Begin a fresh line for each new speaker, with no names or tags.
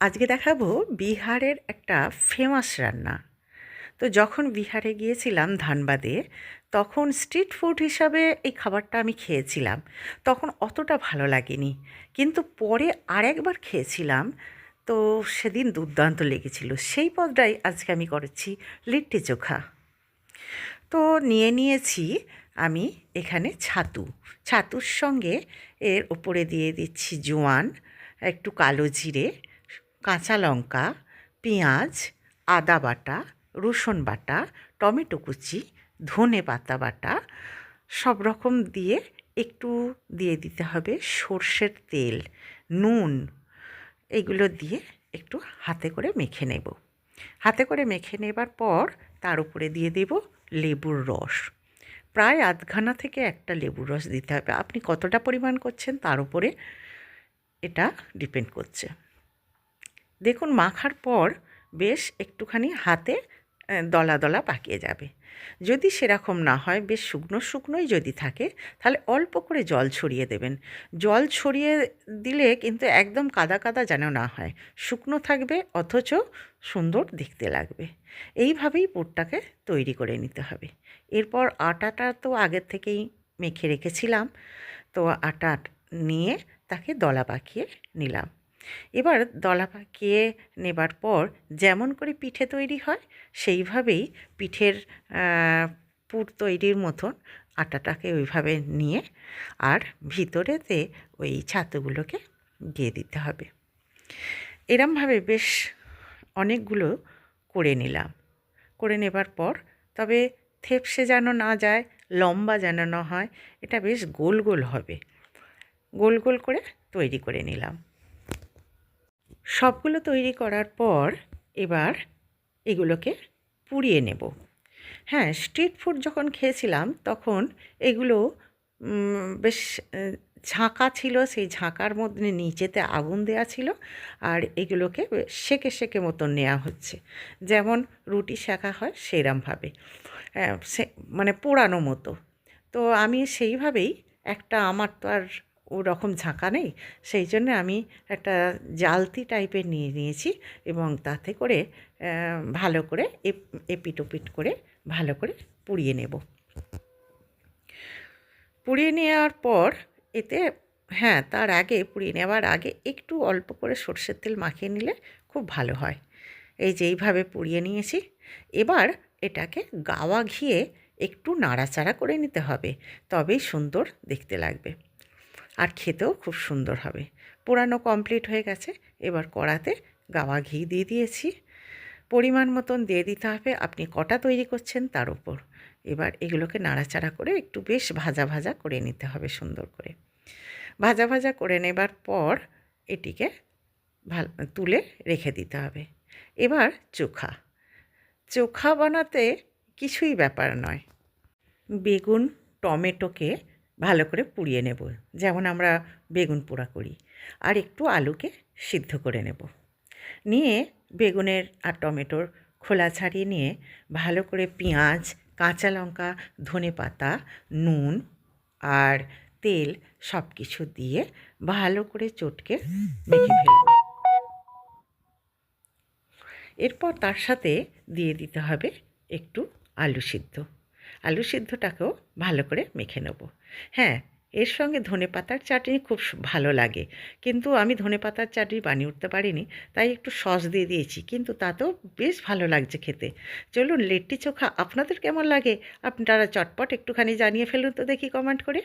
আজকে দেখাবো বিহারের একটা ফেমাস রান্না। তো যখন বিহারে গিয়েছিলাম ধানবাদে, তখন স্ট্রিট ফুড হিসাবে এই খাবারটা আমি খেয়েছিলাম। তখন অতটা ভালো লাগেনি, কিন্তু পরে আরেকবার খেয়েছিলাম। তো সেদিন দুর্দান্ত লেগেছিল। সেই পদটাই আজকে আমি করেছি, লিট্টি চোখা। তো নিয়েছি আমি এখানে ছাতুর সঙ্গে এর ওপরে দিয়ে দিচ্ছি জোয়ান, একটু কালো জিরে, কাঁচা লঙ্কা, পেঁয়াজ, আদা বাটা, রসুন বাটা, টমেটো কুচি, ধনে পাতা বাটা, সব রকম দিয়ে একটু দিয়ে দিতে হবে সর্ষের তেল, নুন। এইগুলো দিয়ে একটু হাতে করে মেখে নেব। হাতে করে মেখে নেবার পর তার উপরে দিয়ে দেব লেবুর রস। প্রায় আধখানা থেকে একটা লেবুর রস দিতে হবে। আপনি কতটা পরিমাণ করছেন তার উপরে এটা ডিপেন্ড করছে। দেখুন, মাখার পর বেশ একটুখানি হাতে দলা দলা পাকিয়ে যাবে। যদি সেরকম না হয়, বেশ শুকনো শুকনোই যদি থাকে, তাহলে অল্প করে জল ছড়িয়ে দেবেন। জল ছড়িয়ে দিলে কিন্তু একদম কাদা কাদা যেন না হয়, শুকনো থাকবে অথচ সুন্দর দেখতে লাগবে। এইভাবেই পুরটাকে তৈরি করে নিতে হবে। এরপর আটাটা তো আগের থেকেই মেখে রেখেছিলাম, তো আটা নিয়ে তাকে দলা পাকিয়ে নিলাম। এবার দলা পাকিয়ে নেবার পর যেমন করে পিঠে তৈরি হয় সেইভাবেই পিঠের পুর তৈরির মতন আটাটাকে ওইভাবে নিয়ে আর ভিতরেতে ওই ছাতুগুলোকে দিয়ে দিতে হবে। এরমভাবে বেশ অনেকগুলো করে নিলাম। করে নেবার পর তবে থেপসে যেন না যায়, লম্বা যেন না হয়, এটা বেশ গোল গোল হবে। গোল গোল করে তৈরি করে নিলাম। সবগুলো তৈরি করার পর এবার এগুলোকে পুড়িয়ে নেব। হ্যাঁ, স্ট্রিট ফুড যখন খেয়েছিলাম তখন এগুলো বেশ ঝাঁকা ছিল, সেই ঝাঁকার মধ্যে নিচেতে আগুন দেওয়া ছিল, আর এগুলোকে সেঁকে সেঁকে মতন নেওয়া হচ্ছে, যেমন রুটি সেঁকা হয় সেরমভাবে, সে মানে পোড়ানো মতো। তো আমি সেইভাবেই একটা, আমার তো আর ওরকম ঝাঁকা নেই, সেই জন্য আমি একটা জালতি টাইপের নিয়েছি এবং তাতে করে ভালো করে এপিট ওপিট করে ভালো করে পুড়িয়ে নেব। পুড়িয়ে নেওয়ার পর এতে, হ্যাঁ, তার আগে পুড়িয়ে নেওয়ার আগে একটু অল্প করে সরষের তেল মাখিয়ে নিলে খুব ভালো হয়। এই যে এইভাবে পুড়িয়ে নিয়েছি। এবার এটাকে গাওয়া ঘিয়ে একটু নাড়াচাড়া করে নিতে হবে, তবেই সুন্দর দেখতে লাগবে আর খেতেও খুব সুন্দর হবে। পোড়ানো কমপ্লিট হয়ে গেছে। এবার কড়াতে গাওয়া ঘি দিয়ে দিয়েছি। পরিমাণ মতন দিয়ে দিতে হবে আপনি কটা তৈরি করছেন তার উপর। এবার এগুলোকে নাড়াচাড়া করে একটু বেশ ভাজা ভাজা করে নিতে হবে সুন্দর করে। ভাজা ভাজা করে নেবার পর এটিকে তুলে রেখে দিতে হবে। এবার চোখা চোখা বানাতে কিছুই ব্যাপার নয়। বেগুন, টমেটোকে ভালো করে পুড়িয়ে নেব, যেমন আমরা বেগুন পোড়া করি, আর একটু আলুকে সিদ্ধ করে নেব। নিয়ে বেগুনের আর টমেটোর খোলা ছাড়িয়ে নিয়ে ভালো করে পেঁয়াজ, কাঁচা লঙ্কা, ধনে পাতা, নুন আর তেল সব কিছু দিয়ে ভালো করে চটকে মেখে ফেলব। এরপর তার সাথে দিয়ে দিতে হবে একটু আলু সিদ্ধ। আলু সিদ্ধটাকেও ভালো করে মেখে নেব। হ্যাঁ, এর সঙ্গে ধনেপাতার চাটনি খুব ভালো লাগে, কিন্তু আমি ধনেপাতার চাটনি বানিয়ে উঠতে পারিনি, তাই একটু সস দিয়ে দিয়েছি, কিন্তু তাতেও বেশ ভালো লাগছে খেতে। চলুন, লিট্টি চোখা আপনাদের কেমন লাগে আপনারা চটপট একটুখানি জানিয়ে ফেলুন তো দেখি কমেন্ট করে।